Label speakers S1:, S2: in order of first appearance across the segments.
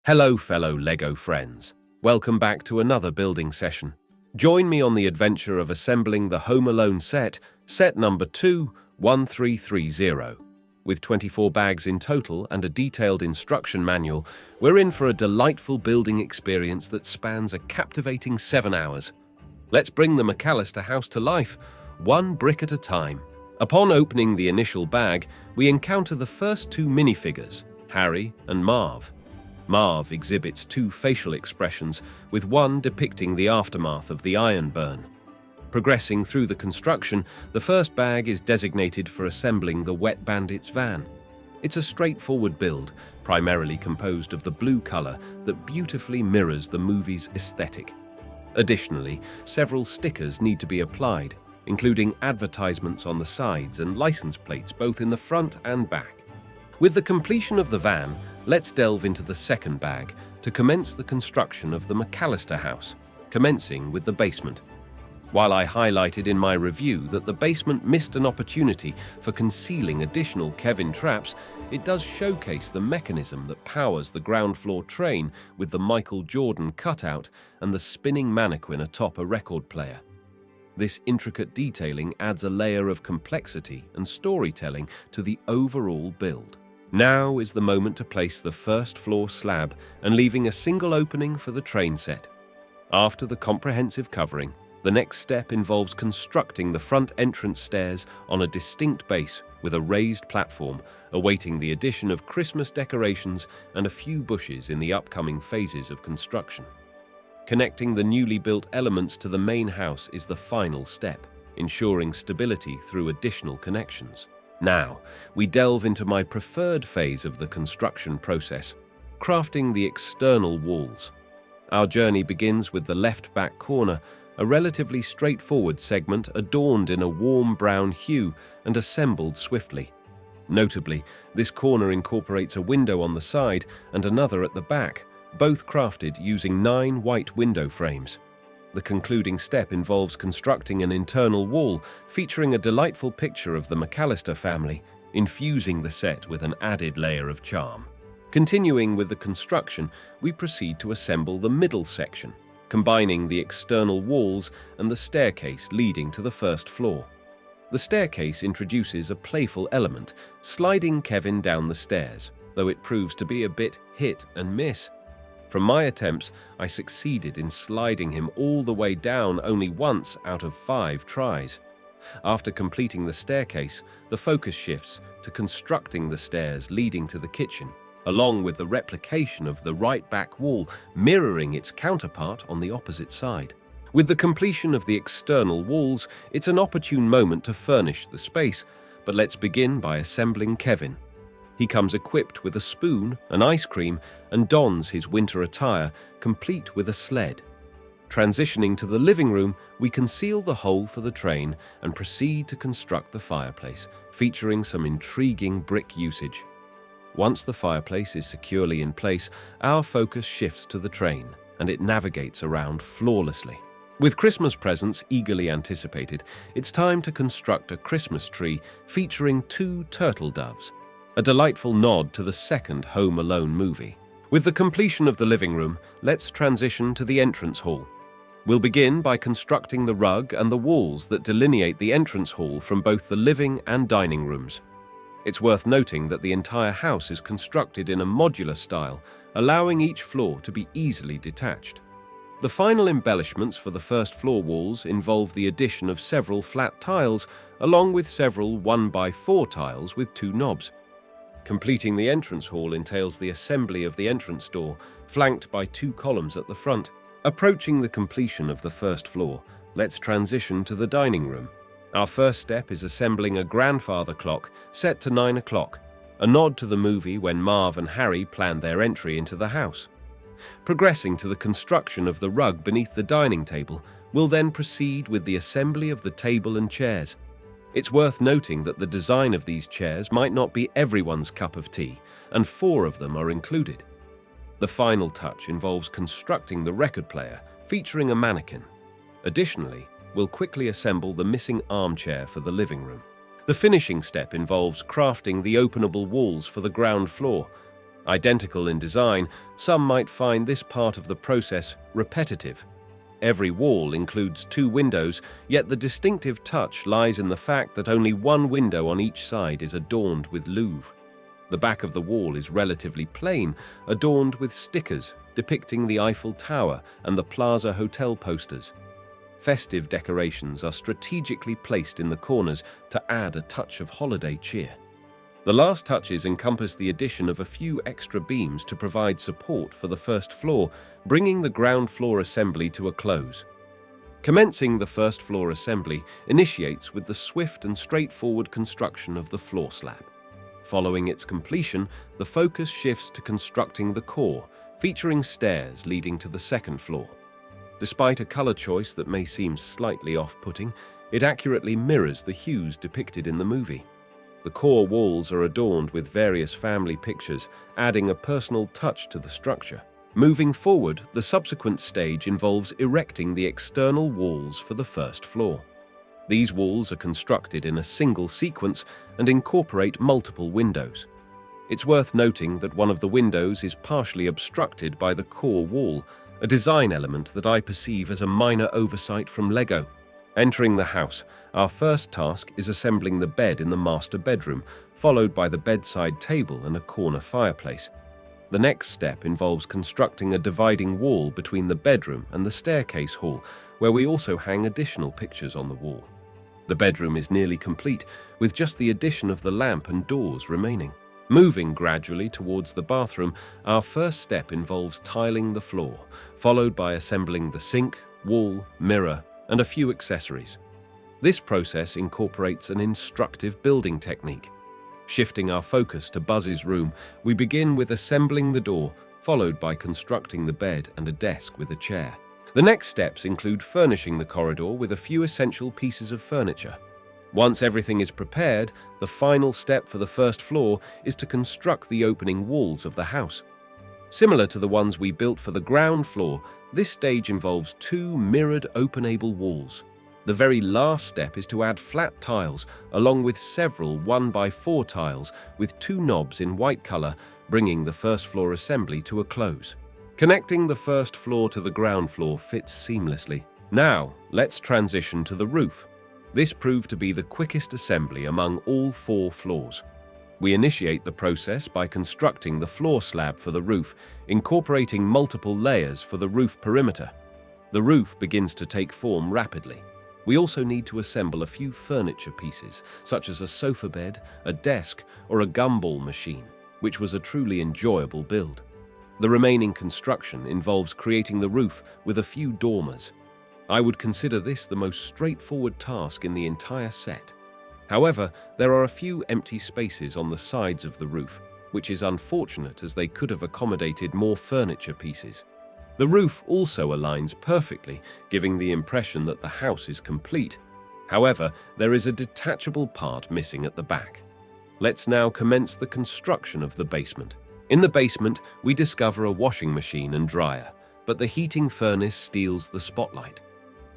S1: Hello, fellow LEGO friends. Welcome back to another building session. Join me on the adventure of assembling the Home Alone set number 21330. With 24 bags in total and a detailed instruction manual, we're in for a delightful building experience that spans a captivating 7 hours. Let's bring the McCallister house to life, one brick at a time. Upon opening the initial bag, we encounter the first two minifigures, Harry and Marv. Marv exhibits two facial expressions, with one depicting the aftermath of the iron burn. Progressing through the construction, the first bag is designated for assembling the Wet Bandits van. It's a straightforward build, primarily composed of the blue color that beautifully mirrors the movie's aesthetic. Additionally, several stickers need to be applied, including advertisements on the sides and license plates both in the front and back. With the completion of the van, let's delve into the second bag to commence the construction of the McCallister house, commencing with the basement. While I highlighted in my review that the basement missed an opportunity for concealing additional Kevin traps, it does showcase the mechanism that powers the ground floor train with the Michael Jordan cutout and the spinning mannequin atop a record player. This intricate detailing adds a layer of complexity and storytelling to the overall build. Now is the moment to place the first floor slab and leaving a single opening for the train set. After the comprehensive covering, the next step involves constructing the front entrance stairs on a distinct base with a raised platform, awaiting the addition of Christmas decorations and a few bushes in the upcoming phases of construction. Connecting the newly built elements to the main house is the final step, ensuring stability through additional connections. Now, we delve into my preferred phase of the construction process, crafting the external walls. Our journey begins with the left back corner, a relatively straightforward segment adorned in a warm brown hue and assembled swiftly. Notably, this corner incorporates a window on the side and another at the back, both crafted using 9 white window frames. The concluding step involves constructing an internal wall featuring a delightful picture of the McCallister family, infusing the set with an added layer of charm. Continuing with the construction, we proceed to assemble the middle section, combining the external walls and the staircase leading to the first floor. The staircase introduces a playful element, sliding Kevin down the stairs, though it proves to be a bit hit and miss. From my attempts, I succeeded in sliding him all the way down only once out of 5 tries. After completing the staircase, the focus shifts to constructing the stairs leading to the kitchen, along with the replication of the right back wall mirroring its counterpart on the opposite side. With the completion of the external walls, it's an opportune moment to furnish the space, but let's begin by assembling Kevin. He comes equipped with a spoon, an ice cream, and dons his winter attire, complete with a sled. Transitioning to the living room, we conceal the hole for the train and proceed to construct the fireplace, featuring some intriguing brick usage. Once the fireplace is securely in place, our focus shifts to the train, and it navigates around flawlessly. With Christmas presents eagerly anticipated, it's time to construct a Christmas tree featuring 2 turtle doves, a delightful nod to the second Home Alone movie. With the completion of the living room, let's transition to the entrance hall. We'll begin by constructing the rug and the walls that delineate the entrance hall from both the living and dining rooms. It's worth noting that the entire house is constructed in a modular style, allowing each floor to be easily detached. The final embellishments for the first floor walls involve the addition of several flat tiles, along with several 1x4 tiles with 2 knobs. Completing the entrance hall entails the assembly of the entrance door, flanked by 2 columns at the front. Approaching the completion of the first floor, let's transition to the dining room. Our first step is assembling a grandfather clock set to 9 o'clock, a nod to the movie when Marv and Harry planned their entry into the house. Progressing to the construction of the rug beneath the dining table, we'll then proceed with the assembly of the table and chairs. It's worth noting that the design of these chairs might not be everyone's cup of tea, and 4 of them are included. The final touch involves constructing the record player, featuring a mannequin. Additionally, we'll quickly assemble the missing armchair for the living room. The finishing step involves crafting the openable walls for the ground floor. Identical in design, some might find this part of the process repetitive. Every wall includes 2 windows, yet the distinctive touch lies in the fact that only 1 window on each side is adorned with Louvre. The back of the wall is relatively plain, adorned with stickers depicting the Eiffel Tower and the Plaza Hotel posters. Festive decorations are strategically placed in the corners to add a touch of holiday cheer. The last touches encompass the addition of a few extra beams to provide support for the first floor, bringing the ground floor assembly to a close. Commencing the first floor assembly initiates with the swift and straightforward construction of the floor slab. Following its completion, the focus shifts to constructing the core, featuring stairs leading to the second floor. Despite a color choice that may seem slightly off-putting, it accurately mirrors the hues depicted in the movie. The core walls are adorned with various family pictures, adding a personal touch to the structure. Moving forward, the subsequent stage involves erecting the external walls for the first floor. These walls are constructed in a single sequence and incorporate multiple windows. It's worth noting that one of the windows is partially obstructed by the core wall, a design element that I perceive as a minor oversight from Lego. Entering the house, our first task is assembling the bed in the master bedroom, followed by the bedside table and a corner fireplace. The next step involves constructing a dividing wall between the bedroom and the staircase hall, where we also hang additional pictures on the wall. The bedroom is nearly complete, with just the addition of the lamp and doors remaining. Moving gradually towards the bathroom, our first step involves tiling the floor, followed by assembling the sink, wall, mirror, and a few accessories. This process incorporates an instructive building technique. Shifting our focus to Buzz's room, we begin with assembling the door, followed by constructing the bed and a desk with a chair. The next steps include furnishing the corridor with a few essential pieces of furniture. Once everything is prepared, the final step for the first floor is to construct the opening walls of the house. Similar to the ones we built for the ground floor, this stage involves 2 mirrored openable walls. The very last step is to add flat tiles, along with several 1x4 tiles with 2 knobs in white color, bringing the first floor assembly to a close. Connecting the first floor to the ground floor fits seamlessly. Now, let's transition to the roof. This proved to be the quickest assembly among all 4 floors. We initiate the process by constructing the floor slab for the roof, incorporating multiple layers for the roof perimeter. The roof begins to take form rapidly. We also need to assemble a few furniture pieces, such as a sofa bed, a desk, or a gumball machine, which was a truly enjoyable build. The remaining construction involves creating the roof with a few dormers. I would consider this the most straightforward task in the entire set. However, there are a few empty spaces on the sides of the roof, which is unfortunate as they could have accommodated more furniture pieces. The roof also aligns perfectly, giving the impression that the house is complete. However, there is a detachable part missing at the back. Let's now commence the construction of the basement. In the basement, we discover a washing machine and dryer, but the heating furnace steals the spotlight.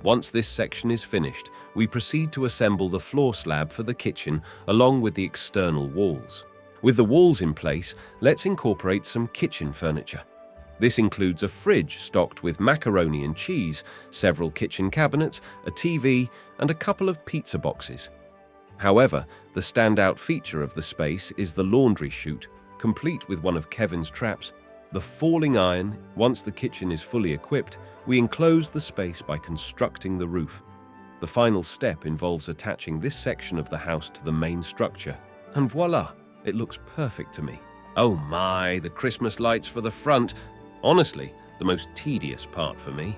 S1: Once this section is finished, we proceed to assemble the floor slab for the kitchen along with the external walls. With the walls in place, let's incorporate some kitchen furniture. This includes a fridge stocked with macaroni and cheese, several kitchen cabinets, a TV, and a couple of pizza boxes. However, the standout feature of the space is the laundry chute, complete with one of Kevin's traps. The falling iron. Once the kitchen is fully equipped, we enclose the space by constructing the roof. The final step involves attaching this section of the house to the main structure. And voila, it looks perfect to me. Oh my, the Christmas lights for the front. Honestly, the most tedious part for me.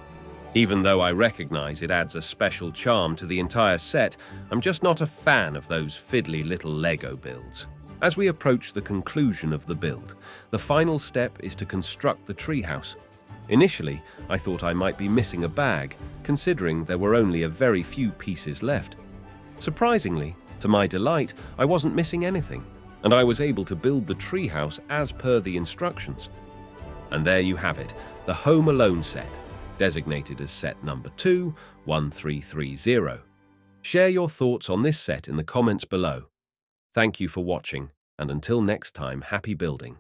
S1: Even though I recognize it adds a special charm to the entire set, I'm just not a fan of those fiddly little Lego builds. As we approach the conclusion of the build, the final step is to construct the treehouse. Initially, I thought I might be missing a bag, considering there were only a very few pieces left. Surprisingly, to my delight, I wasn't missing anything, and I was able to build the treehouse as per the instructions. And there you have it, the Home Alone set, designated as set number 21330. Share your thoughts on this set in the comments below. Thank you for watching, and until next time, happy building.